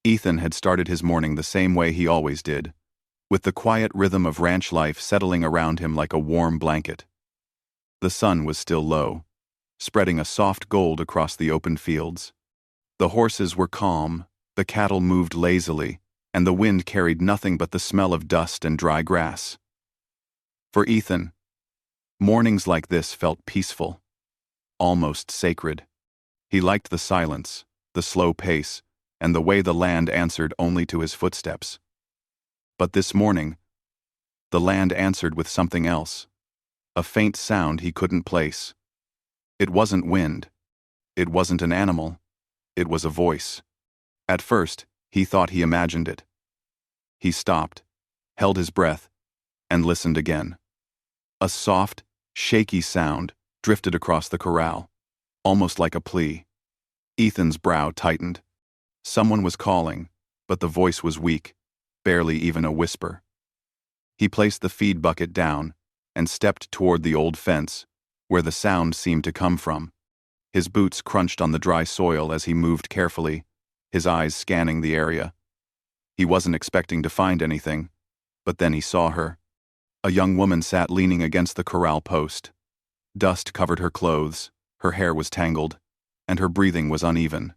Ethan had started his morning the same way he always did, with the quiet rhythm of ranch life settling around him like a warm blanket. The sun was still low, spreading a soft gold across the open fields. The horses were calm, the cattle moved lazily, and the wind carried nothing but the smell of dust and dry grass. For Ethan, mornings like this felt peaceful, almost sacred. He liked the silence, the slow pace, and the way the land answered only to his footsteps. But this morning, the land answered with something else, a faint sound he couldn't place. It wasn't wind. It wasn't an animal. It was a voice. At first, he thought he imagined it. He stopped, held his breath, and listened again. A soft, shaky sound drifted across the corral, almost like a plea. Ethan's brow tightened. Someone was calling, but the voice was weak, barely even a whisper. He placed the feed bucket down and stepped toward the old fence, where the sound seemed to come from. His boots crunched on the dry soil as he moved carefully, his eyes scanning the area. He wasn't expecting to find anything, but then he saw her. A young woman sat leaning against the corral post. Dust covered her clothes, her hair was tangled, and her breathing was uneven.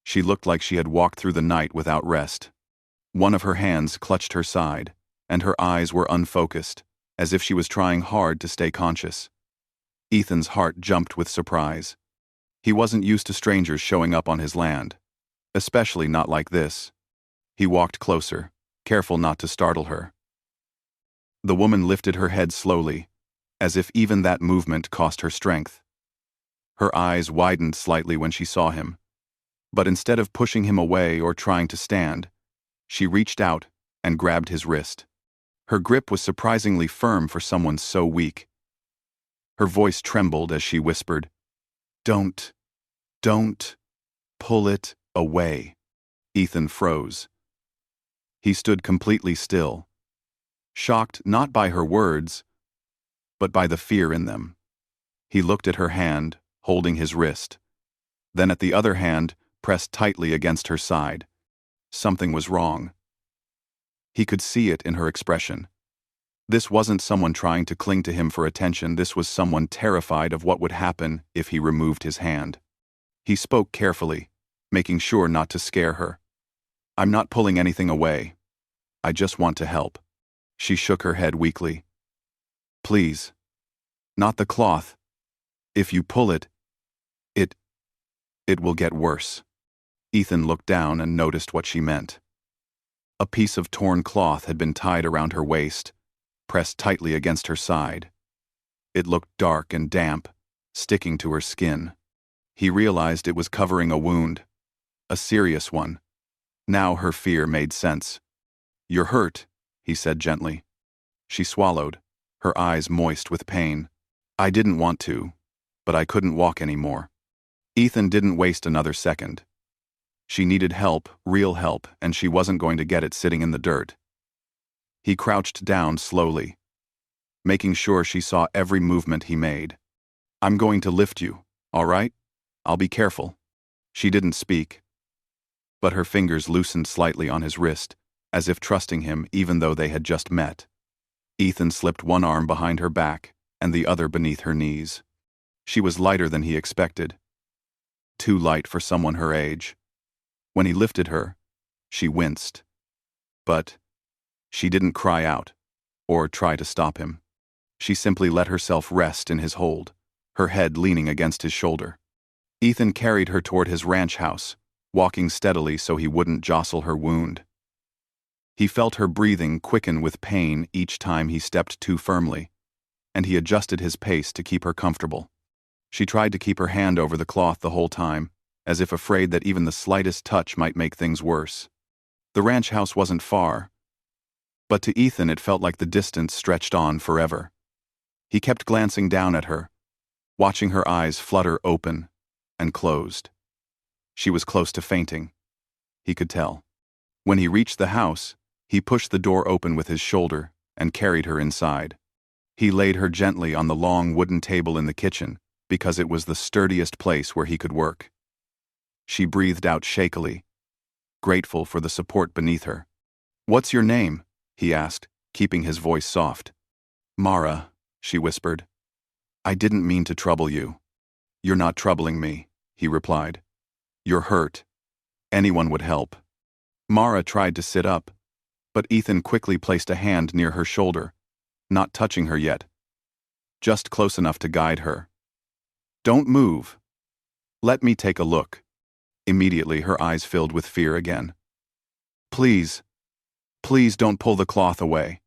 She looked like she had walked through the night without rest. One of her hands clutched her side, and her eyes were unfocused, as if she was trying hard to stay conscious. Ethan's heart jumped with surprise. He wasn't used to strangers showing up on his land, especially not like this. He walked closer, careful not to startle her. The woman lifted her head slowly, as if even that movement cost her strength. Her eyes widened slightly when she saw him, but instead of pushing him away or trying to stand, she reached out and grabbed his wrist. Her grip was surprisingly firm for someone so weak. Her voice trembled as she whispered, Don't pull it away." Ethan froze. He stood completely still, shocked not by her words, but by the fear in them. He looked at her hand, holding his wrist, then at the other hand, pressed tightly against her side. Something was wrong. He could see it in her expression. This wasn't someone trying to cling to him for attention, this was someone terrified of what would happen if he removed his hand. He spoke carefully, making sure not to scare her. "I'm not pulling anything away. I just want to help." She shook her head weakly. "Please. Not the cloth. If you pull it, it will get worse." Ethan looked down and noticed what she meant. A piece of torn cloth had been tied around her waist, pressed tightly against her side. It looked dark and damp, sticking to her skin. He realized it was covering a wound, a serious one. Now her fear made sense. "You're hurt," he said gently. She swallowed, her eyes moist with pain. "I didn't want to, but I couldn't walk anymore." Ethan didn't waste another second. She needed help, real help, and she wasn't going to get it sitting in the dirt. He crouched down slowly, making sure she saw every movement he made. "I'm going to lift you, all right? I'll be careful." She didn't speak, but her fingers loosened slightly on his wrist, as if trusting him even though they had just met. Ethan slipped one arm behind her back and the other beneath her knees. She was lighter than he expected. Too light for someone her age. When he lifted her, she winced. But she didn't cry out or try to stop him. She simply let herself rest in his hold, her head leaning against his shoulder. Ethan carried her toward his ranch house, walking steadily so he wouldn't jostle her wound. He felt her breathing quicken with pain each time he stepped too firmly, and he adjusted his pace to keep her comfortable. She tried to keep her hand over the cloth the whole time, as if afraid that even the slightest touch might make things worse. The ranch house wasn't far, but to Ethan it felt like the distance stretched on forever. He kept glancing down at her, watching her eyes flutter open and closed. She was close to fainting. He could tell. When he reached the house, he pushed the door open with his shoulder and carried her inside. He laid her gently on the long wooden table in the kitchen because it was the sturdiest place where he could work. She breathed out shakily, grateful for the support beneath her. "What's your name?" he asked, keeping his voice soft. "Mara," she whispered. "I didn't mean to trouble you." "You're not troubling me," he replied. "You're hurt. Anyone would help." Mara tried to sit up, but Ethan quickly placed a hand near her shoulder, not touching her yet, just close enough to guide her. "Don't move. Let me take a look." Immediately her eyes filled with fear again. "Please, please don't pull the cloth away.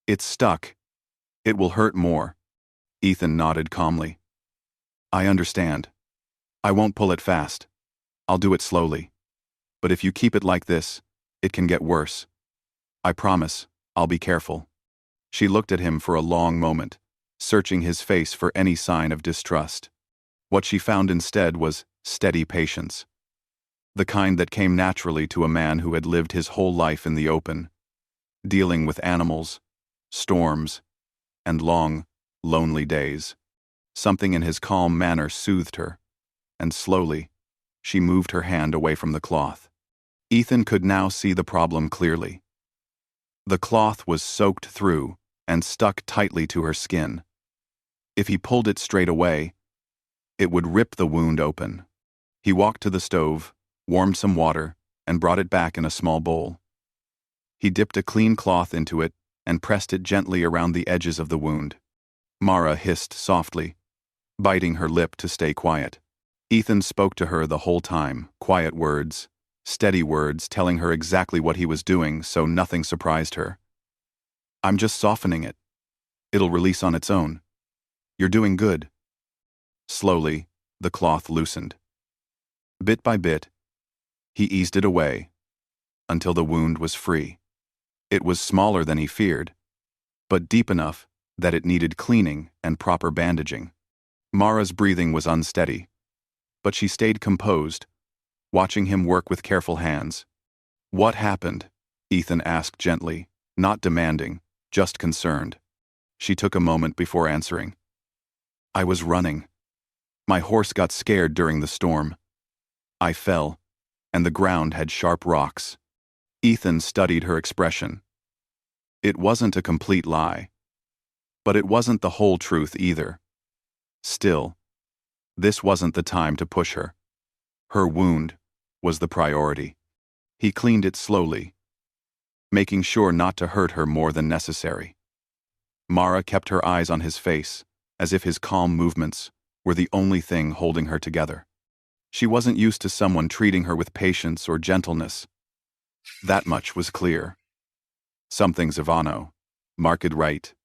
It's stuck. It will hurt more." Ethan nodded calmly. "I understand. I won't pull it fast. I'll do it slowly. But if you keep it like this, it can get worse. I promise, I'll be careful." She looked at him for a long moment, searching his face for any sign of distrust. What she found instead was steady patience. The kind that came naturally to a man who had lived his whole life in the open, dealing with animals, storms, and long, lonely days. Something in his calm manner soothed her, and slowly, she moved her hand away from the cloth. Ethan could now see the problem clearly. The cloth was soaked through and stuck tightly to her skin. If he pulled it straight away, it would rip the wound open. He walked to the stove, warmed some water, and brought it back in a small bowl. He dipped a clean cloth into it and pressed it gently around the edges of the wound. Mara hissed softly, biting her lip to stay quiet. Ethan spoke to her the whole time, quiet words, steady words telling her exactly what he was doing so nothing surprised her. "I'm just softening it. It'll release on its own. You're doing good." Slowly, the cloth loosened. Bit by bit, he eased it away, until the wound was free. It was smaller than he feared, but deep enough that it needed cleaning and proper bandaging. Mara's breathing was unsteady, but she stayed composed, watching him work with careful hands. "What happened?" Ethan asked gently, not demanding, just concerned. She took a moment before answering. "I was running. My horse got scared during the storm. I fell, and the ground had sharp rocks." Ethan studied her expression. It wasn't a complete lie, but it wasn't the whole truth either. Still, this wasn't the time to push her. Her wound was the priority. He cleaned it slowly, making sure not to hurt her more than necessary. Mara kept her eyes on his face, as if his calm movements were the only thing holding her together. She wasn't used to someone treating her with patience or gentleness. That much was clear. Something Zavano, marked right.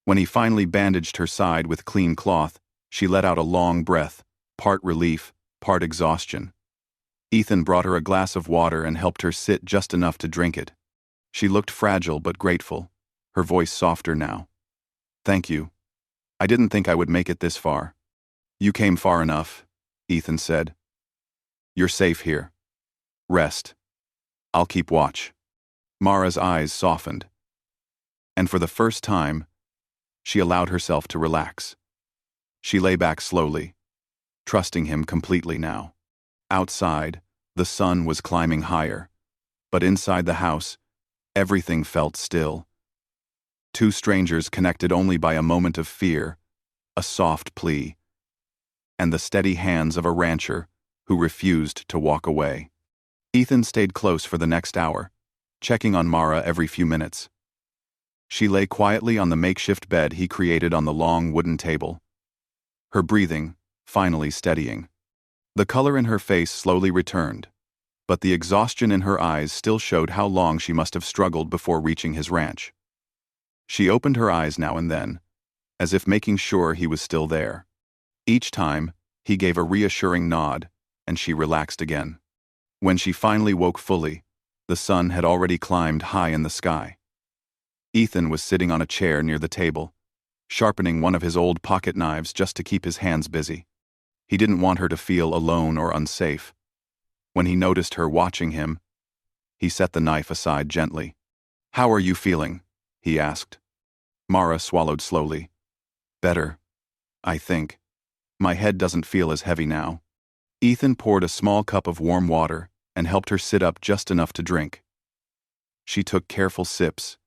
When he finally bandaged her side with clean cloth, she let out a long breath, part relief, part exhaustion. Ethan brought her a glass of water and helped her sit just enough to drink it. She looked fragile but grateful, her voice softer now. "Thank you. I didn't think I would make it this far." "You came far enough," Ethan said. "You're safe here. Rest. I'll keep watch." Mara's eyes softened, and for the first time, she allowed herself to relax. She lay back slowly, trusting him completely now. Outside, the sun was climbing higher, but inside the house, everything felt still. Two strangers connected only by a moment of fear, a soft plea, and the steady hands of a rancher who refused to walk away. Ethan stayed close for the next hour, checking on Mara every few minutes. She lay quietly on the makeshift bed he created on the long wooden table, her breathing finally steadying. The color in her face slowly returned, but the exhaustion in her eyes still showed how long she must have struggled before reaching his ranch. She opened her eyes now and then, as if making sure he was still there. Each time, he gave a reassuring nod, and she relaxed again. When she finally woke fully, the sun had already climbed high in the sky. Ethan was sitting on a chair near the table, sharpening one of his old pocket knives just to keep his hands busy. He didn't want her to feel alone or unsafe. When he noticed her watching him, he set the knife aside gently. "How are you feeling?" he asked. Mara swallowed slowly. "Better, I think. My head doesn't feel as heavy now." Ethan poured a small cup of warm water and helped her sit up just enough to drink. She took careful sips,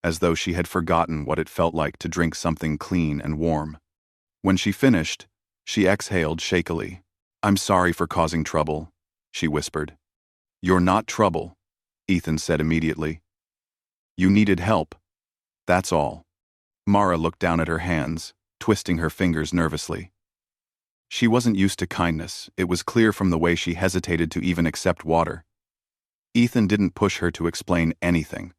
as though she had forgotten what it felt like to drink something clean and warm. When she finished, she exhaled shakily. "I'm sorry for causing trouble," she whispered. "You're not trouble," Ethan said immediately. "You needed help. That's all." Mara looked down at her hands, twisting her fingers nervously. She wasn't used to kindness. It was clear from the way she hesitated to even accept water. Ethan didn't push her to explain anything.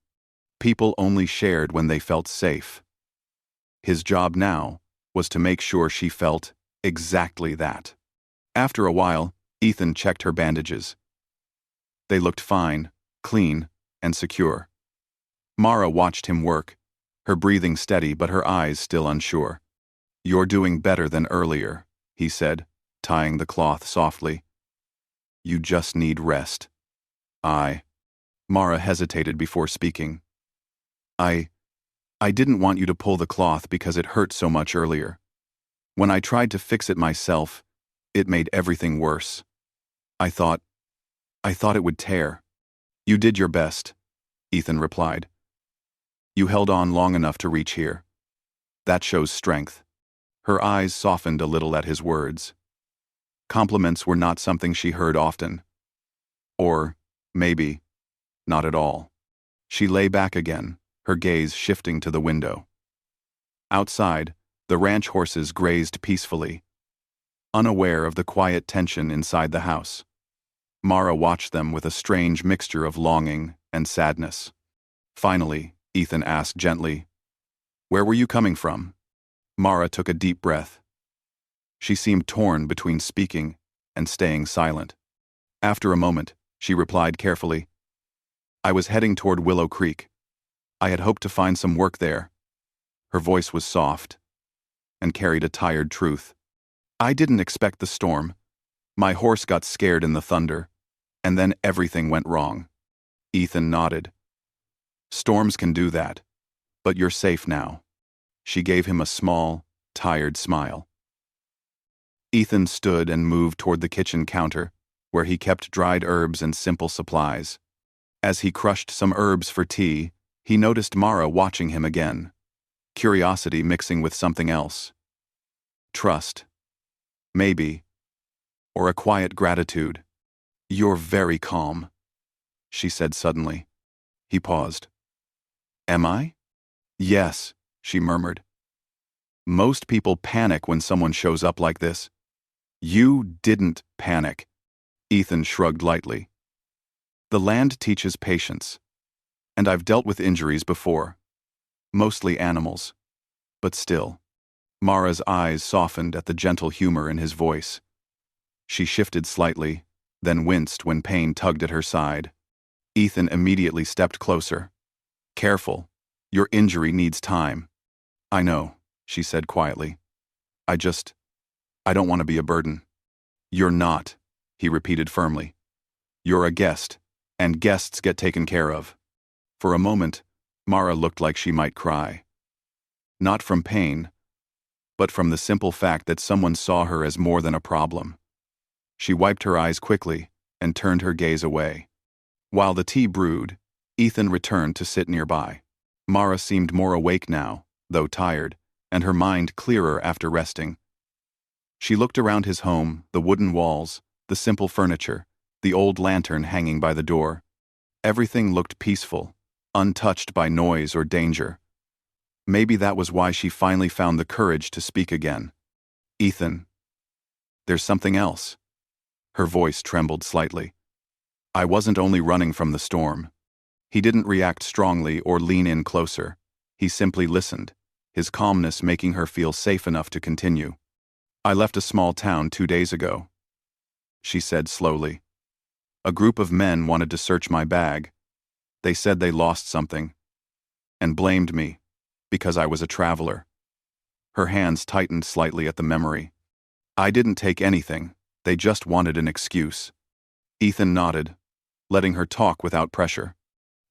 People only shared when they felt safe. His job now was to make sure she felt exactly that. After a while, Ethan checked her bandages. They looked fine, clean, and secure. Mara watched him work, her breathing steady but her eyes still unsure. "You're doing better than earlier," he said, tying the cloth softly. "You just need rest." Mara hesitated before speaking. I didn't want you to pull the cloth because it hurt so much earlier. When I tried to fix it myself, it made everything worse. I thought it would tear." "You did your best," Ethan replied. "You held on long enough to reach here. That shows strength." Her eyes softened a little at his words. Compliments were not something she heard often. Or, maybe, not at all. She lay back again, her gaze shifting to the window. Outside, the ranch horses grazed peacefully, unaware of the quiet tension inside the house. Mara watched them with a strange mixture of longing and sadness. Finally, Ethan asked gently, "Where were you coming from?" Mara took a deep breath. She seemed torn between speaking and staying silent. After a moment, she replied carefully, "I was heading toward Willow Creek. I had hoped to find some work there." Her voice was soft and carried a tired truth. "I didn't expect the storm. My horse got scared in the thunder, and then everything went wrong." Ethan nodded. "Storms can do that, but you're safe now." She gave him a small, tired smile. Ethan stood and moved toward the kitchen counter, where he kept dried herbs and simple supplies. As he crushed some herbs for tea, he noticed Mara watching him again, curiosity mixing with something else. Trust. Maybe. Or a quiet gratitude. "You're very calm," she said suddenly. He paused. "Am I?" "Yes," she murmured. "Most people panic when someone shows up like this." "You didn't panic." Ethan shrugged lightly. "The land teaches patience. And I've dealt with injuries before. Mostly animals. But still." Mara's eyes softened at the gentle humor in his voice. She shifted slightly, then winced when pain tugged at her side. Ethan immediately stepped closer. "Careful. Your injury needs time." "I know," she said quietly. I don't want to be a burden." "You're not," he repeated firmly. "You're a guest, and guests get taken care of." For a moment, Mara looked like she might cry. Not from pain, but from the simple fact that someone saw her as more than a problem. She wiped her eyes quickly and turned her gaze away. While the tea brewed, Ethan returned to sit nearby. Mara seemed more awake now, though tired, and her mind clearer after resting. She looked around his home, the wooden walls, the simple furniture, the old lantern hanging by the door. Everything looked peaceful, untouched by noise or danger. Maybe that was why she finally found the courage to speak again. "Ethan, there's something else." Her voice trembled slightly. "I wasn't only running from the storm." He didn't react strongly or lean in closer. He simply listened, his calmness making her feel safe enough to continue. "I left a small town 2 days ago," she said slowly. "A group of men wanted to search my bag. They said they lost something, and blamed me, because I was a traveler." Her hands tightened slightly at the memory. "I didn't take anything, they just wanted an excuse." Ethan nodded, letting her talk without pressure.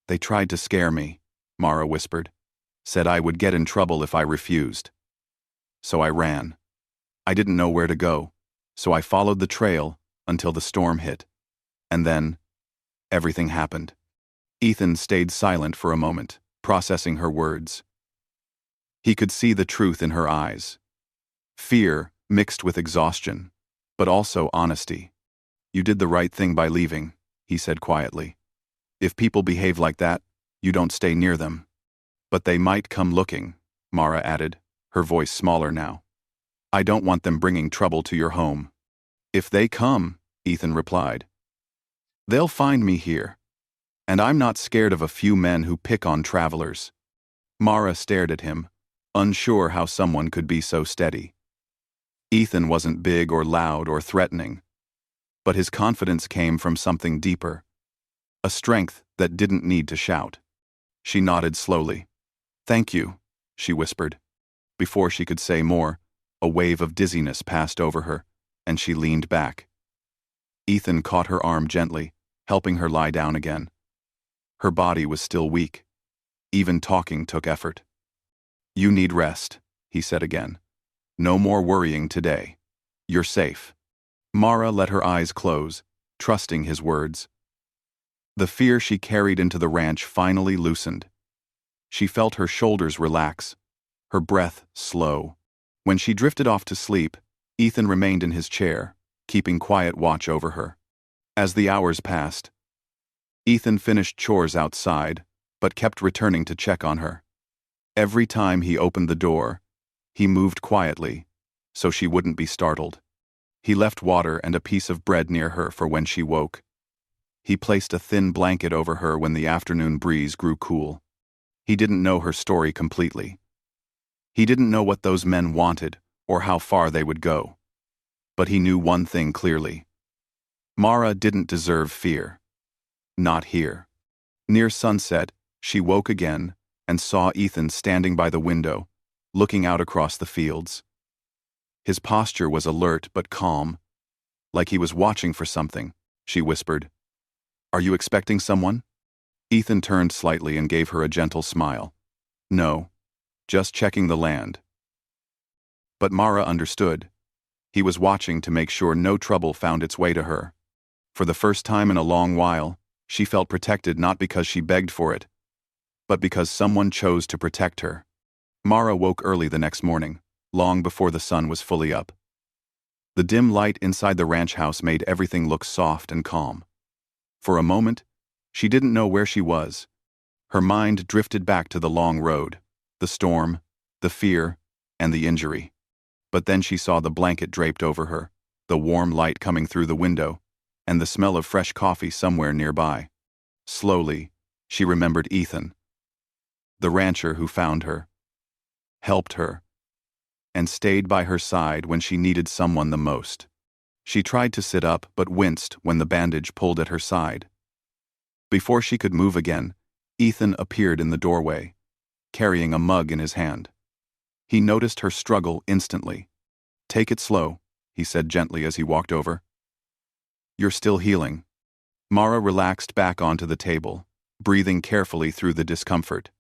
"They tried to scare me," Mara whispered. "Said I would get in trouble if I refused. So I ran. I didn't know where to go, so I followed the trail until the storm hit. And then, everything happened. Ethan stayed silent for a moment, processing her words. He could see the truth in her eyes. Fear mixed with exhaustion, but also honesty. You did the right thing by leaving, he said quietly. If people behave like that, you don't stay near them. But they might come looking, Mara added, her voice smaller now. I don't want them bringing trouble to your home. If they come, Ethan replied, they'll find me here. And I'm not scared of a few men who pick on travelers. Mara stared at him, unsure how someone could be so steady. Ethan wasn't big or loud or threatening, but his confidence came from something deeper, a strength that didn't need to shout. She nodded slowly. Thank you, she whispered. Before she could say more, a wave of dizziness passed over her, and she leaned back. Ethan caught her arm gently, helping her lie down again. Her body was still weak. Even talking took effort. You need rest, he said again. No more worrying today. You're safe. Mara let her eyes close, trusting his words. The fear she carried into the ranch finally loosened. She felt her shoulders relax, her breath slow. When she drifted off to sleep, Ethan remained in his chair, keeping quiet watch over her. As the hours passed, Ethan finished chores outside, but kept returning to check on her. Every time he opened the door, he moved quietly, so she wouldn't be startled. He left water and a piece of bread near her for when she woke. He placed a thin blanket over her when the afternoon breeze grew cool. He didn't know her story completely. He didn't know what those men wanted or how far they would go. But he knew one thing clearly. Mara didn't deserve fear. Not here. Near sunset, she woke again and saw Ethan standing by the window, looking out across the fields. His posture was alert but calm, like he was watching for something, she whispered. Are you expecting someone? Ethan turned slightly and gave her a gentle smile. No, just checking the land. But Mara understood. He was watching to make sure no trouble found its way to her. For the first time in a long while, she felt protected not because she begged for it, but because someone chose to protect her. Mara woke early the next morning, long before the sun was fully up. The dim light inside the ranch house made everything look soft and calm. For a moment, she didn't know where she was. Her mind drifted back to the long road, the storm, the fear, and the injury. But then she saw the blanket draped over her, the warm light coming through the window, and the smell of fresh coffee somewhere nearby. Slowly, she remembered Ethan, the rancher who found her, helped her, and stayed by her side when she needed someone the most. She tried to sit up but winced when the bandage pulled at her side. Before she could move again, Ethan appeared in the doorway, carrying a mug in his hand. He noticed her struggle instantly. Take it slow, he said gently as he walked over. You're still healing. Mara relaxed back onto the table, breathing carefully through the discomfort.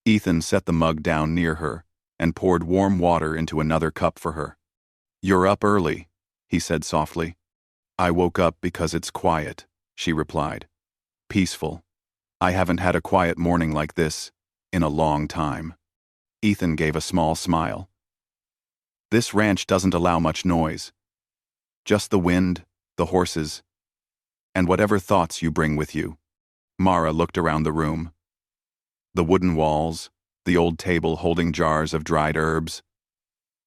Ethan set the mug down near her and poured warm water into another cup for her. You're up early, he said softly. I woke up because it's quiet, she replied. Peaceful. I haven't had a quiet morning like this in a long time. Ethan gave a small smile. This ranch doesn't allow much noise. Just the wind, the horses, and whatever thoughts you bring with you. Mara looked around the room. The wooden walls, the old table holding jars of dried herbs,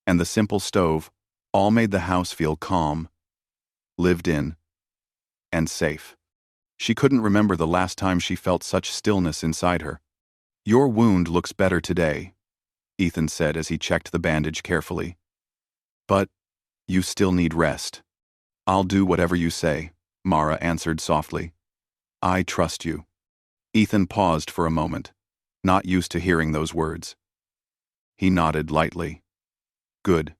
and the simple stove all made the house feel calm, lived in, and safe. She couldn't remember the last time she felt such stillness inside her. Your wound looks better today, Ethan said as he checked the bandage carefully. But you still need rest. I'll do whatever you say, Mara answered softly. I trust you. Ethan paused for a moment, not used to hearing those words. He nodded lightly. Good.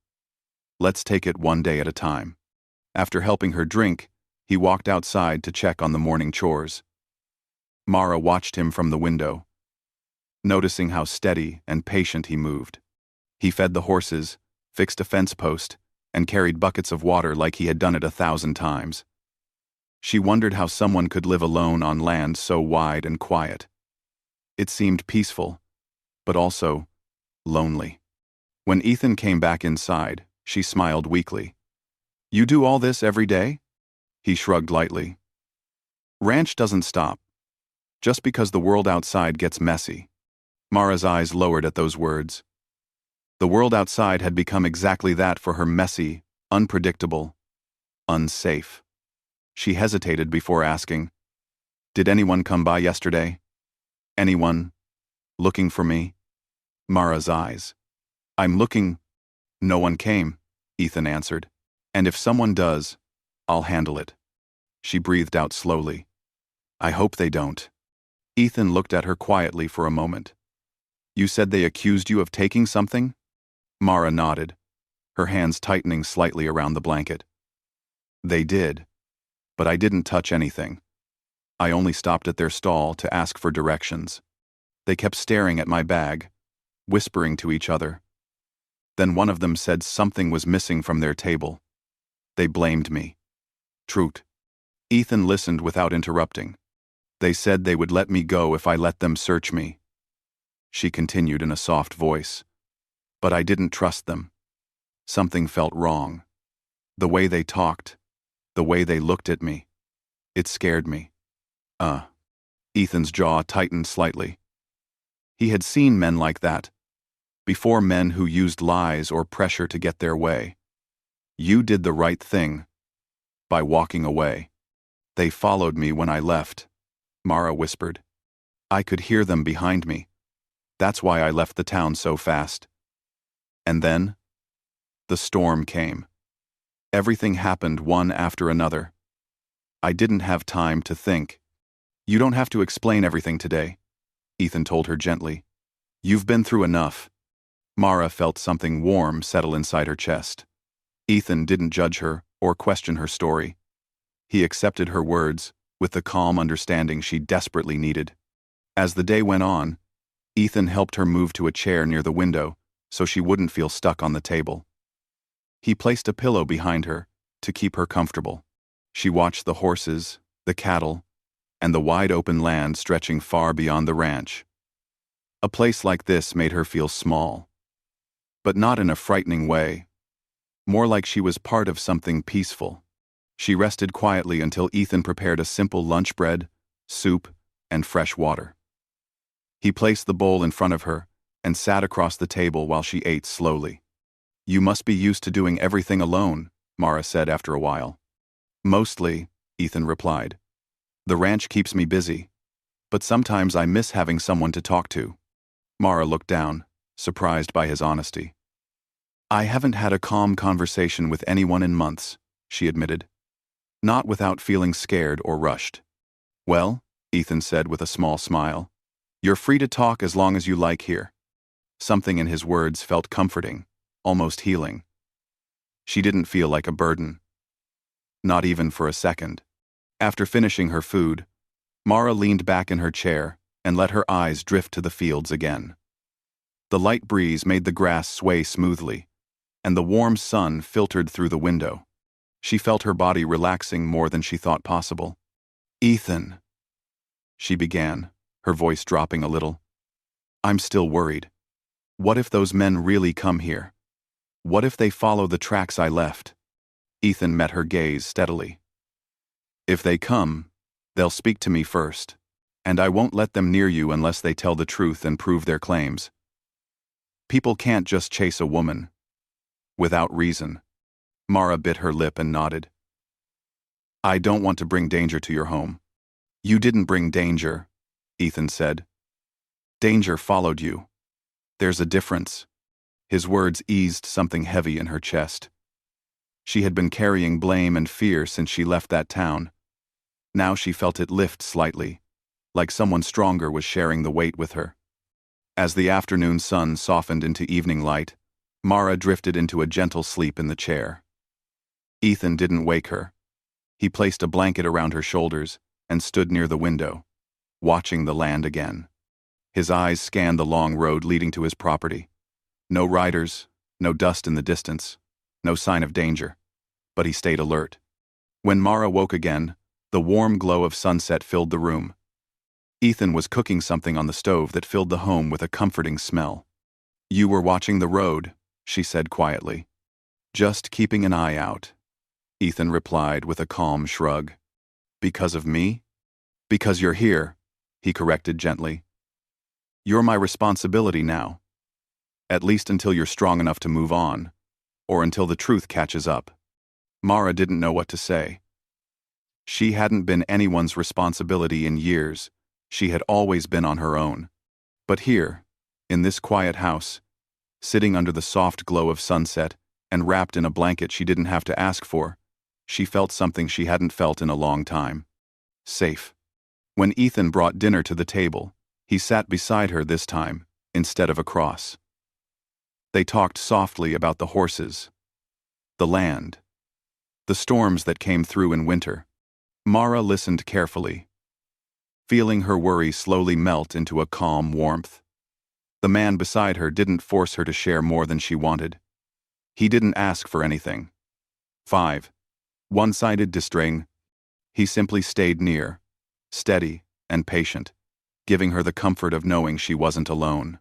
Let's take it one day at a time. After helping her drink, he walked outside to check on the morning chores. Mara watched him from the window, noticing how steady and patient he moved. He fed the horses, fixed a fence post, and carried buckets of water like he had done it 1,000 times. She wondered how someone could live alone on land so wide and quiet. It seemed peaceful, but also lonely. When Ethan came back inside, she smiled weakly. "You do all this every day?" He shrugged lightly. "Ranch doesn't stop. Just because the world outside gets messy." Mara's eyes lowered at those words. The world outside had become exactly that for her: messy, unpredictable, unsafe. She hesitated before asking, "Did anyone come by yesterday? Anyone looking for me?" Mara's eyes. "I'm looking." "No one came," Ethan answered. "And if someone does, I'll handle it." She breathed out slowly. "I hope they don't." Ethan looked at her quietly for a moment. "You said they accused you of taking something?" Mara nodded, her hands tightening slightly around the blanket. "They did, but I didn't touch anything. I only stopped at their stall to ask for directions. They kept staring at my bag, whispering to each other. Then one of them said something was missing from their table. They blamed me." "Truth." Ethan listened without interrupting. "They said they would let me go if I let them search me." She continued in a soft voice. "But I didn't trust them. Something felt wrong. The way they talked, the way they looked at me. It scared me." Ethan's jaw tightened slightly. He had seen men like that before, men who used lies or pressure to get their way. "You did the right thing by walking away." "They followed me when I left," Mara whispered. "I could hear them behind me. That's why I left the town so fast." And then the storm came. Everything happened one after another. I didn't have time to think. "You don't have to explain everything today," Ethan told her gently. "You've been through enough." Mara felt something warm settle inside her chest. Ethan didn't judge her or question her story. He accepted her words with the calm understanding she desperately needed. As the day went on, Ethan helped her move to a chair near the window so she wouldn't feel stuck on the table. He placed a pillow behind her to keep her comfortable. She watched the horses, the cattle, and the wide-open land stretching far beyond the ranch. A place like this made her feel small, but not in a frightening way, more like she was part of something peaceful. She rested quietly until Ethan prepared a simple lunch: bread, soup, and fresh water. He placed the bowl in front of her and sat across the table while she ate slowly. "You must be used to doing everything alone," Mara said after a while. "Mostly," Ethan replied. "The ranch keeps me busy, but sometimes I miss having someone to talk to." Mara looked down, surprised by his honesty. "I haven't had a calm conversation with anyone in months," she admitted. Not without feeling scared or rushed. "Well," Ethan said with a small smile, "you're free to talk as long as you like here." Something in his words felt comforting, almost healing. She didn't feel like a burden. Not even for a second. After finishing her food, Mara leaned back in her chair and let her eyes drift to the fields again. The light breeze made the grass sway smoothly, and the warm sun filtered through the window. She felt her body relaxing more than she thought possible. "Ethan," she began, her voice dropping a little. "I'm still worried. What if those men really come here? What if they follow the tracks I left?" Ethan met her gaze steadily. "If they come, they'll speak to me first, and I won't let them near you unless they tell the truth and prove their claims. People can't just chase a woman without reason." Mara bit her lip and nodded. "I don't want to bring danger to your home." "You didn't bring danger," Ethan said. "Danger followed you. There's a difference." His words eased something heavy in her chest. She had been carrying blame and fear since she left that town. Now she felt it lift slightly, like someone stronger was sharing the weight with her. As the afternoon sun softened into evening light, Mara drifted into a gentle sleep in the chair. Ethan didn't wake her. He placed a blanket around her shoulders and stood near the window, watching the land again. His eyes scanned the long road leading to his property. No riders, no dust in the distance, no sign of danger, but he stayed alert. When Mara woke again, The warm glow of sunset filled the room. Ethan was cooking something on the stove that filled the home with a comforting smell. "You were watching the road," she said quietly. "Just keeping an eye out," Ethan replied with a calm shrug. "Because of me?" "Because you're here," he corrected gently. "You're my responsibility now. At least until you're strong enough to move on, or until the truth catches up." Mara didn't know what to say. She hadn't been anyone's responsibility in years. She had always been on her own. But here, in this quiet house, sitting under the soft glow of sunset and wrapped in a blanket she didn't have to ask for, she felt something she hadn't felt in a long time. Safe. When Ethan brought dinner to the table, he sat beside her this time, instead of across. They talked softly about the horses, the land, the storms that came through in winter. Mara listened carefully, feeling her worry slowly melt into a calm warmth. The man beside her didn't force her to share more than she wanted. He didn't ask for anything. One-sided distring. He simply stayed near, steady and patient, giving her the comfort of knowing she wasn't alone.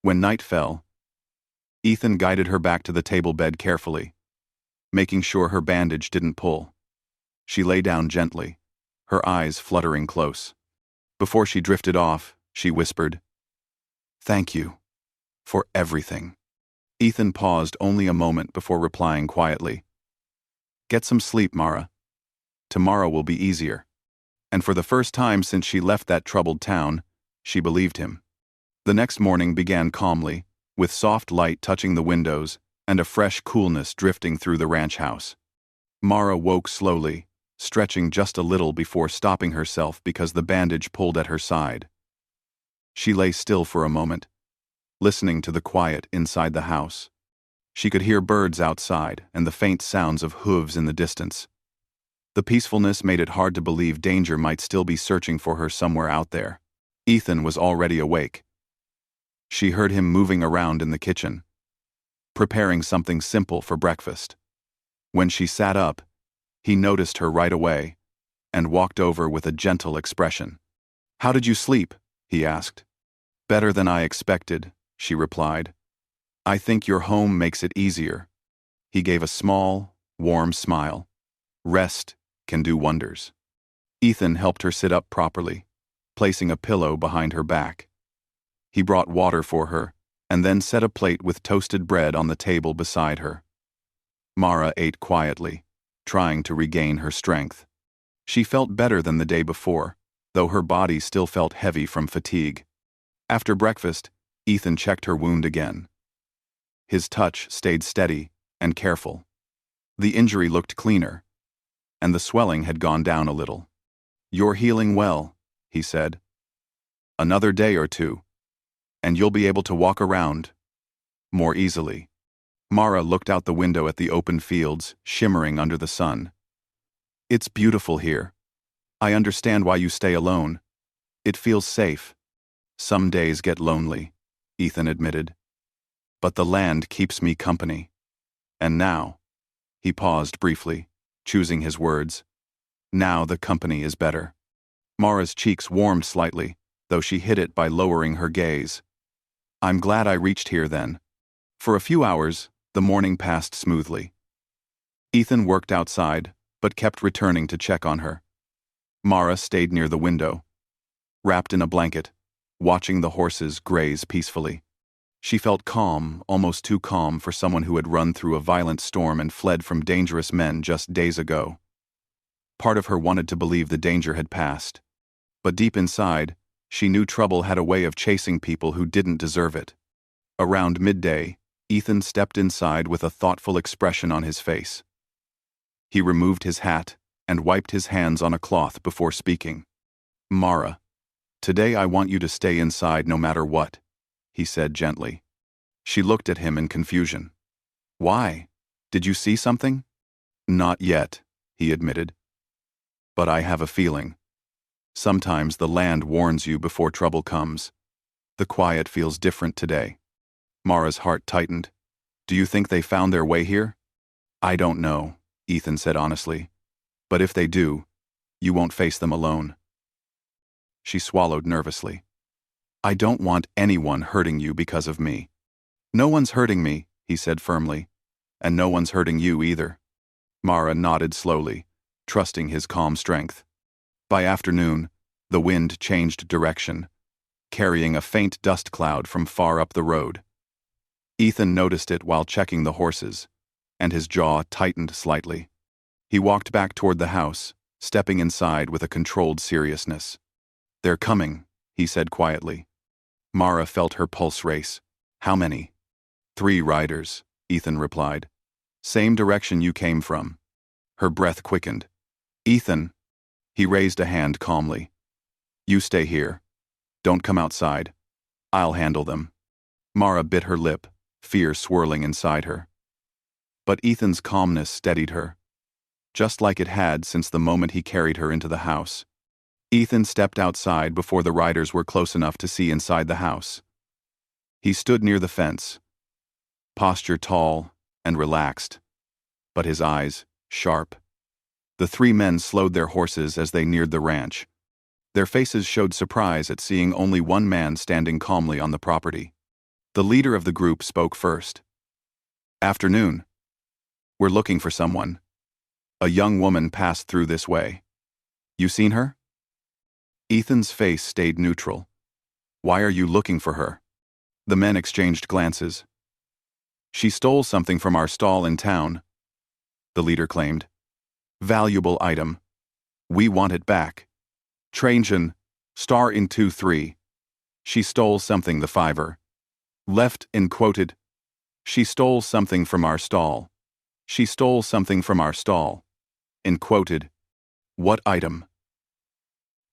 When night fell, Ethan guided her back to the table bed carefully, making sure her bandage didn't pull. She lay down gently, her eyes fluttering close. Before she drifted off, she whispered, "Thank you for everything." Ethan paused only a moment before replying quietly, "Get some sleep, Mara. Tomorrow will be easier." And for the first time since she left that troubled town, she believed him. The next morning began calmly, with soft light touching the windows and a fresh coolness drifting through the ranch house. Mara woke slowly, stretching just a little before stopping herself because the bandage pulled at her side. She lay still for a moment, listening to the quiet inside the house. She could hear birds outside and the faint sounds of hooves in the distance. The peacefulness made it hard to believe danger might still be searching for her somewhere out there. Ethan was already awake. She heard him moving around in the kitchen, preparing something simple for breakfast. When she sat up, he noticed her right away and walked over with a gentle expression. "How did you sleep?" he asked. "Better than I expected," she replied. "I think your home makes it easier." He gave a small, warm smile. "Rest can do wonders." Ethan helped her sit up properly, placing a pillow behind her back. He brought water for her and then set a plate with toasted bread on the table beside her. Mara ate quietly, trying to regain her strength. She felt better than the day before, though her body still felt heavy from fatigue. After breakfast, Ethan checked her wound again. His touch stayed steady and careful. The injury looked cleaner, and the swelling had gone down a little. "You're healing well," he said. "Another day or two, and you'll be able to walk around more easily." Mara looked out the window at the open fields, shimmering under the sun. "It's beautiful here. I understand why you stay alone. It feels safe." "Some days get lonely," Ethan admitted. "But the land keeps me company. And now," he paused briefly, choosing his words, "now the company is better." Mara's cheeks warmed slightly, though she hid it by lowering her gaze. "I'm glad I reached here then." For a few hours, the morning passed smoothly. Ethan worked outside, but kept returning to check on her. Mara stayed near the window, wrapped in a blanket, watching the horses graze peacefully. She felt calm, almost too calm for someone who had run through a violent storm and fled from dangerous men just days ago. Part of her wanted to believe the danger had passed, but deep inside, she knew trouble had a way of chasing people who didn't deserve it. Around midday, Ethan stepped inside with a thoughtful expression on his face. He removed his hat and wiped his hands on a cloth before speaking. "Mara, today I want you to stay inside no matter what," he said gently. She looked at him in confusion. "Why? Did you see something?" "Not yet," he admitted. "But I have a feeling. Sometimes the land warns you before trouble comes. The quiet feels different today." Mara's heart tightened. "Do you think they found their way here?" "I don't know," Ethan said honestly. "But if they do, You won't face them alone. She swallowed nervously. I don't want anyone hurting you because of me. No one's hurting me, he said firmly. And no one's hurting you either. Mara nodded slowly, trusting his calm strength. By afternoon, the wind changed direction, carrying a faint dust cloud from far up the road. Ethan noticed it while checking the horses, and his jaw tightened slightly. He walked back toward the house, stepping inside with a controlled seriousness. They're coming, he said quietly. Mara felt her pulse race. How many? 3 riders, Ethan replied. Same direction you came from. Her breath quickened. Ethan! He raised a hand calmly. You stay here. Don't come outside. I'll handle them. Mara bit her lip, fear swirling inside her. But Ethan's calmness steadied her, just like it had since the moment he carried her into the house. Ethan stepped outside before the riders were close enough to see inside the house. He stood near the fence, posture tall and relaxed, but his eyes sharp. The 3 men slowed their horses as they neared the ranch. Their faces showed surprise at seeing only one man standing calmly on the property. The leader of the group spoke first. Afternoon. We're looking for someone. A young woman passed through this way. You seen her? Ethan's face stayed neutral. Why are you looking for her? The men exchanged glances. She stole something from our stall in town, the leader claimed. Valuable item. We want it back. Trajan, star in 2-3. She stole something, the 5er. Left in quoted. She stole something from our stall. She stole something from our stall. In quoted. What item?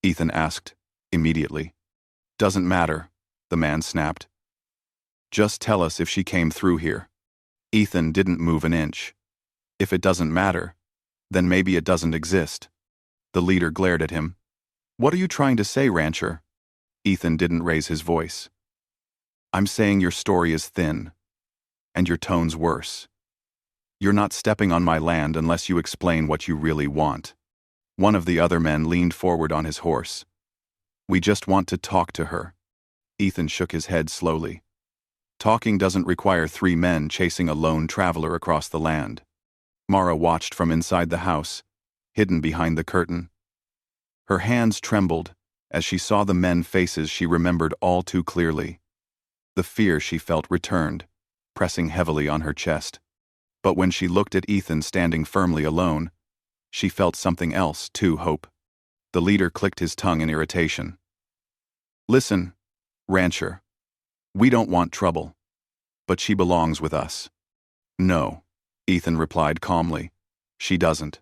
Ethan asked, immediately. Doesn't matter, the man snapped. Just tell us if she came through here. Ethan didn't move an inch. If it doesn't matter, then maybe it doesn't exist. The leader glared at him. What are you trying to say, rancher? Ethan didn't raise his voice. I'm saying your story is thin, and your tone's worse. You're not stepping on my land unless you explain what you really want. One of the other men leaned forward on his horse. We just want to talk to her. Ethan shook his head slowly. Talking doesn't require 3 men chasing a lone traveler across the land. Mara watched from inside the house, hidden behind the curtain. Her hands trembled as she saw the men's faces she remembered all too clearly. The fear she felt returned, pressing heavily on her chest. But when she looked at Ethan standing firmly alone, she felt something else too, hope. The leader clicked his tongue in irritation. Listen, rancher. We don't want trouble. But she belongs with us. No, Ethan replied calmly. She doesn't.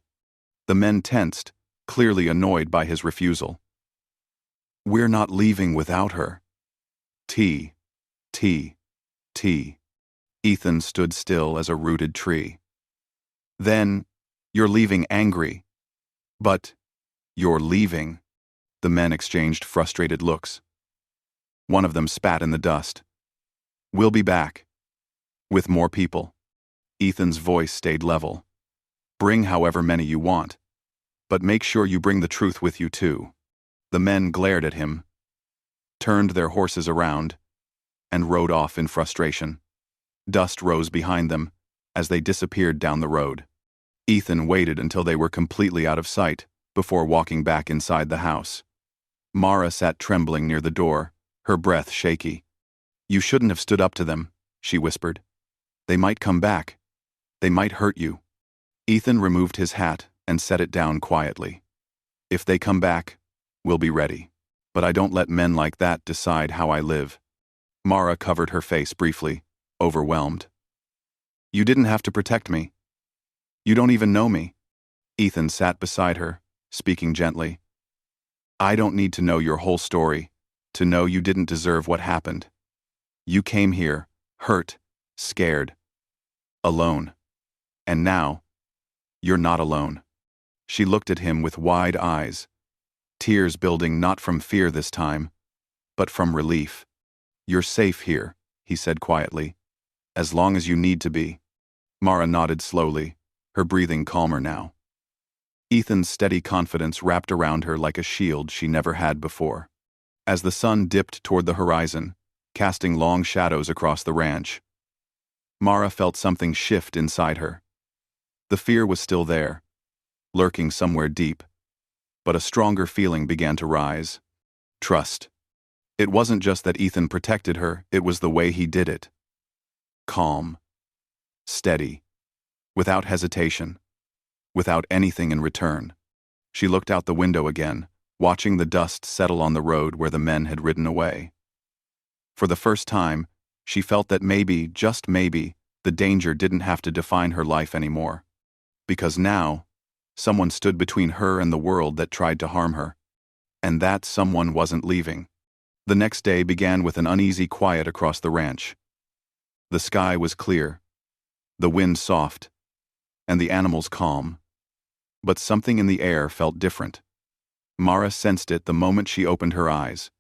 The men tensed, clearly annoyed by his refusal. We're not leaving without her. T. Ethan stood still as a rooted tree. Then, you're leaving angry. But, you're leaving. The men exchanged frustrated looks. One of them spat in the dust. We'll be back. With more people. Ethan's voice stayed level. Bring however many you want. But make sure you bring the truth with you too. The men glared at him, turned their horses around, and rode off in frustration. Dust rose behind them as they disappeared down the road. Ethan waited until they were completely out of sight before walking back inside the house. Mara sat trembling near the door, her breath shaky. You shouldn't have stood up to them, she whispered. They might come back. They might hurt you. Ethan removed his hat and set it down quietly. If they come back, we'll be ready. But I don't let men like that decide how I live. Mara covered her face briefly, overwhelmed. You didn't have to protect me. You don't even know me. Ethan sat beside her, speaking gently. I don't need to know your whole story to know you didn't deserve what happened. You came here, hurt, scared, alone. And now, you're not alone. She looked at him with wide eyes, tears building not from fear this time, but from relief. You're safe here, he said quietly, as long as you need to be. Mara nodded slowly, her breathing calmer now. Ethan's steady confidence wrapped around her like a shield she never had before. As the sun dipped toward the horizon, casting long shadows across the ranch, Mara felt something shift inside her. The fear was still there, lurking somewhere deep, but a stronger feeling began to rise. Trust. It wasn't just that Ethan protected her, it was the way he did it. Calm. Steady. Without hesitation. Without anything in return. She looked out the window again, watching the dust settle on the road where the men had ridden away. For the first time, she felt that maybe, just maybe, the danger didn't have to define her life anymore. Because now, someone stood between her and the world that tried to harm her. And that someone wasn't leaving. The next day began with an uneasy quiet across the ranch. The sky was clear, the wind soft, and the animals calm. But something in the air felt different. Mara sensed it the moment she opened her eyes.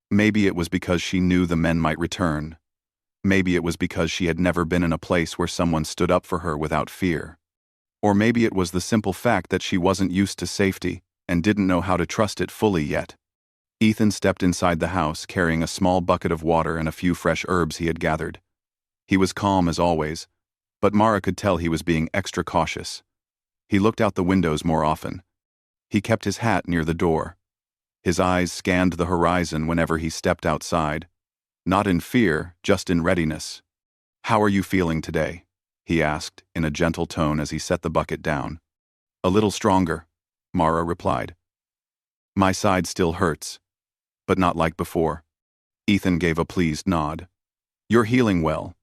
Maybe it was because she knew the men might return. Maybe it was because she had never been in a place where someone stood up for her without fear. Or maybe it was the simple fact that she wasn't used to safety and didn't know how to trust it fully yet. Ethan stepped inside the house carrying a small bucket of water and a few fresh herbs he had gathered. He was calm as always, but Mara could tell he was being extra cautious. He looked out the windows more often. He kept his hat near the door. His eyes scanned the horizon whenever he stepped outside. Not in fear, just in readiness. "How are you feeling today?" he asked, in a gentle tone as he set the bucket down. "A little stronger," Mara replied. "My side still hurts, but not like before." Ethan gave a pleased nod. "You're healing well.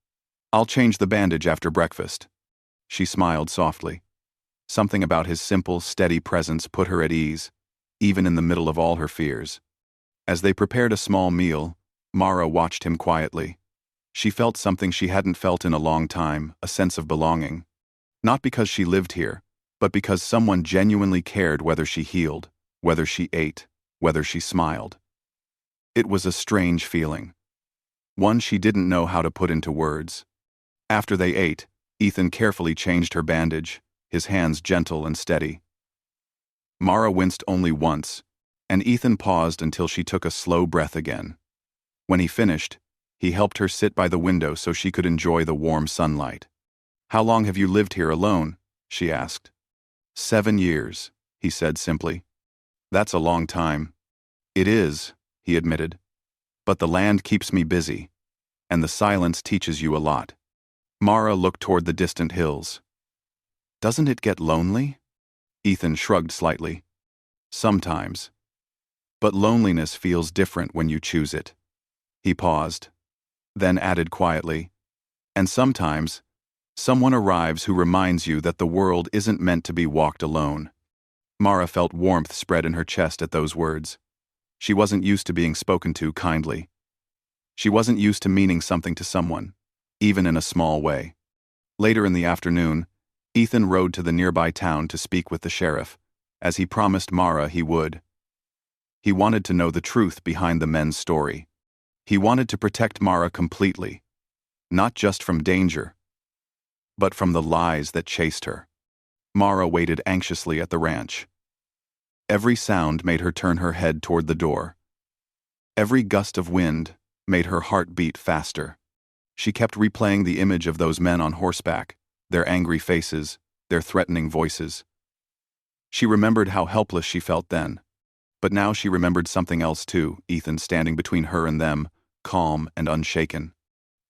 I'll change the bandage after breakfast." She smiled softly. Something about his simple, steady presence put her at ease, even in the middle of all her fears. As they prepared a small meal, Mara watched him quietly. She felt something she hadn't felt in a long time, a sense of belonging. Not because she lived here, but because someone genuinely cared whether she healed, whether she ate, whether she smiled. It was a strange feeling. One she didn't know how to put into words. After they ate, Ethan carefully changed her bandage, his hands gentle and steady. Mara winced only once, and Ethan paused until she took a slow breath again. When he finished, he helped her sit by the window so she could enjoy the warm sunlight. "How long have you lived here alone?" she asked. 7 years, he said simply. "That's a long time." "It is," he admitted. "But the land keeps me busy, and the silence teaches you a lot." Mara looked toward the distant hills. "Doesn't it get lonely?" Ethan shrugged slightly. "Sometimes. But loneliness feels different when you choose it." He paused, then added quietly, "And sometimes, someone arrives who reminds you that the world isn't meant to be walked alone." Mara felt warmth spread in her chest at those words. She wasn't used to being spoken to kindly. She wasn't used to meaning something to someone, even in a small way. Later in the afternoon, Ethan rode to the nearby town to speak with the sheriff, as he promised Mara he would. He wanted to know the truth behind the men's story. He wanted to protect Mara completely, not just from danger, but from the lies that chased her. Mara waited anxiously at the ranch. Every sound made her turn her head toward the door. Every gust of wind made her heart beat faster. She kept replaying the image of those men on horseback, their angry faces, their threatening voices. She remembered how helpless she felt then. But now she remembered something else too, Ethan standing between her and them, calm and unshaken.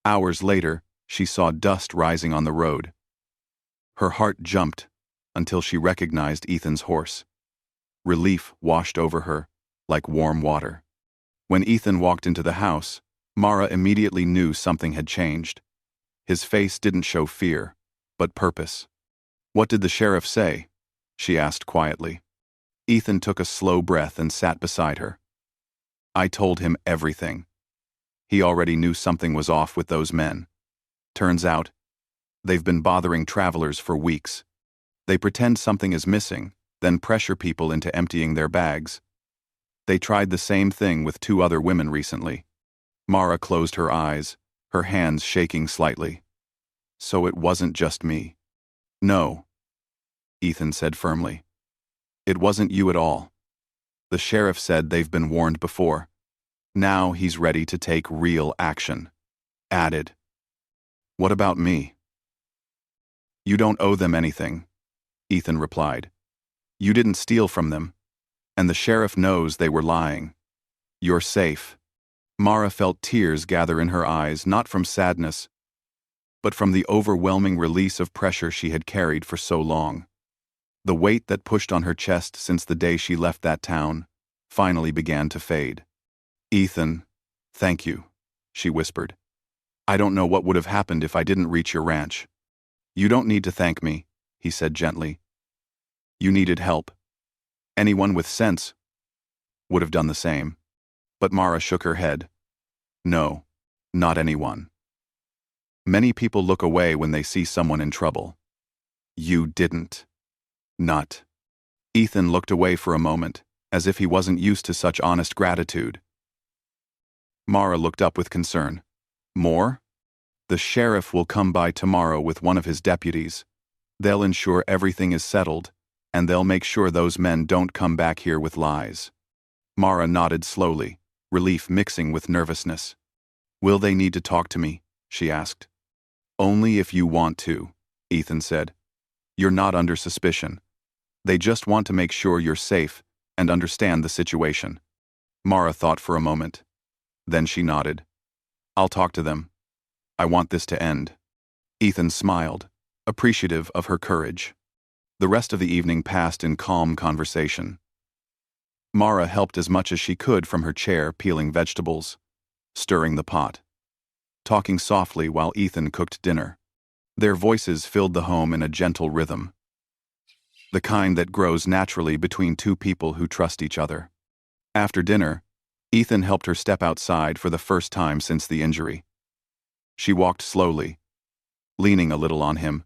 Hours later, she saw dust rising on the road. Her heart jumped until she recognized Ethan's horse. Relief washed over her, like warm water. When Ethan walked into the house, Mara immediately knew something had changed. His face didn't show fear, but purpose. "What did the sheriff say?" she asked quietly. Ethan took a slow breath and sat beside her. "I told him everything." He already knew something was off with those men. Turns out, they've been bothering travelers for weeks. They pretend something is missing, then pressure people into emptying their bags. They tried the same thing with 2 other women recently. Mara closed her eyes, her hands shaking slightly. "So it wasn't just me." "No," Ethan said firmly. It wasn't you at all. The sheriff said they've been warned before. Now he's ready to take real action. Added. What about me? You don't owe them anything, Ethan replied. You didn't steal from them, and the sheriff knows they were lying. You're safe. Mara felt tears gather in her eyes, not from sadness, but from the overwhelming release of pressure she had carried for so long. The weight that pushed on her chest since the day she left that town finally began to fade. Ethan, thank you, she whispered. I don't know what would have happened if I didn't reach your ranch. You don't need to thank me, he said gently. You needed help. Anyone with sense would have done the same. But Mara shook her head. No, not anyone. Many people look away when they see someone in trouble. You didn't. Not. Ethan looked away for a moment, as if he wasn't used to such honest gratitude. Mara looked up with concern. More? The sheriff will come by tomorrow with one of his deputies. They'll ensure everything is settled, and they'll make sure those men don't come back here with lies. Mara nodded slowly, relief mixing with nervousness. Will they need to talk to me? She asked. Only if you want to, Ethan said. You're not under suspicion. They just want to make sure you're safe and understand the situation. Mara thought for a moment. Then she nodded. I'll talk to them. I want this to end. Ethan smiled, appreciative of her courage. The rest of the evening passed in calm conversation. Mara helped as much as she could from her chair peeling vegetables, stirring the pot, talking softly while Ethan cooked dinner. Their voices filled the home in a gentle rhythm, the kind that grows naturally between two people who trust each other. After dinner, Ethan helped her step outside for the first time since the injury. She walked slowly, leaning a little on him,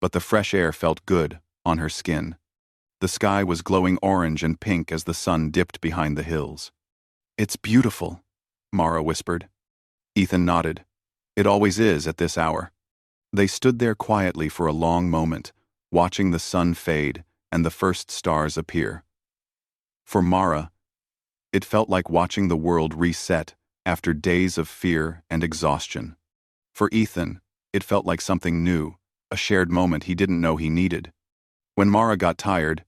but the fresh air felt good on her skin. The sky was glowing orange and pink as the sun dipped behind the hills. It's beautiful, Mara whispered. Ethan nodded. It always is at this hour. They stood there quietly for a long moment, watching the sun fade and the first stars appear. For Mara, it felt like watching the world reset after days of fear and exhaustion. For Ethan, it felt like something new, a shared moment he didn't know he needed. When Mara got tired,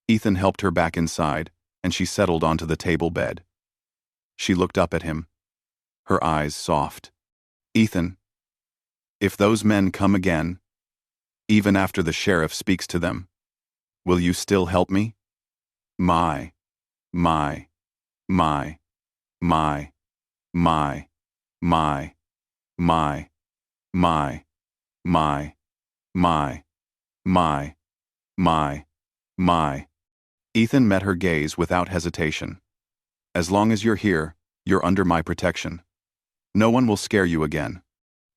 Ethan helped her back inside, and she settled onto the table bed. She looked up at him, her eyes soft. Ethan, if those men come again, even after the sheriff speaks to them, will you still help me? My, my, my, my, my, my, my, my, my, my. Ethan met her gaze without hesitation. As long as you're here, you're under my protection. No one will scare you again.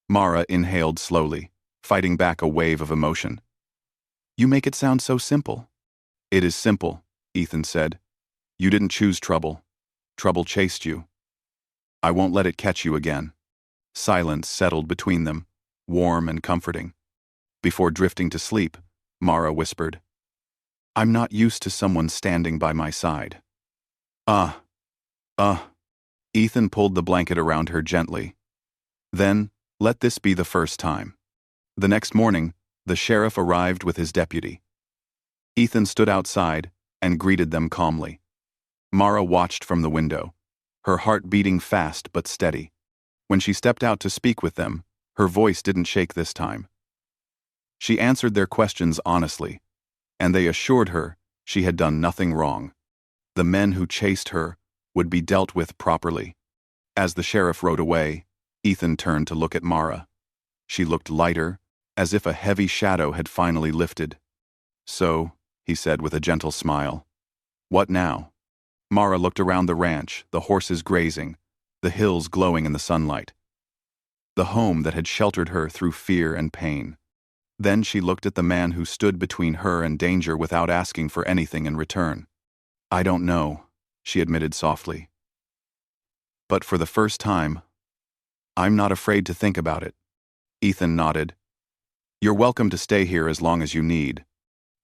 Mara inhaled slowly, fighting back a wave of emotion. You make it sound so simple. It is simple, Ethan said. You didn't choose trouble. Trouble chased you. I won't let it catch you again. Silence settled between them, warm and comforting. Before drifting to sleep, Mara whispered, I'm not used to someone standing by my side. Ethan pulled the blanket around her gently. Then, let this be the first time. The next morning, the sheriff arrived with his deputy. Ethan stood outside and greeted them calmly. Mara watched from the window, her heart beating fast but steady. When she stepped out to speak with them, her voice didn't shake this time. She answered their questions honestly, and they assured her she had done nothing wrong. The men who chased her would be dealt with properly. As the sheriff rode away, Ethan turned to look at Mara. She looked lighter, as if a heavy shadow had finally lifted. So, he said with a gentle smile, what now? Mara looked around the ranch, the horses grazing, the hills glowing in the sunlight. The home that had sheltered her through fear and pain. Then she looked at the man who stood between her and danger without asking for anything in return. I don't know, she admitted softly. But for the first time, I'm not afraid to think about it. Ethan nodded. You're welcome to stay here as long as you need.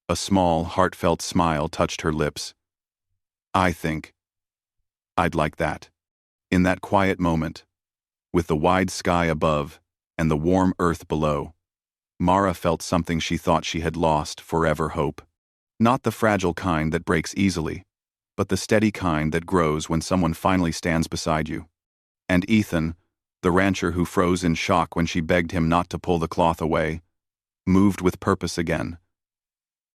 A small, heartfelt smile touched her lips. I think I'd like that. In that quiet moment, with the wide sky above and the warm earth below, Mara felt something she thought she had lost forever: hope. Not the fragile kind that breaks easily, but the steady kind that grows when someone finally stands beside you. And Ethan, the rancher who froze in shock when she begged him not to pull the cloth away, moved with purpose again,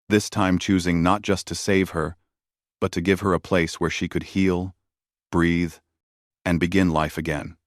this time choosing not just to save her, but to give her a place where she could heal, breathe, and begin life again.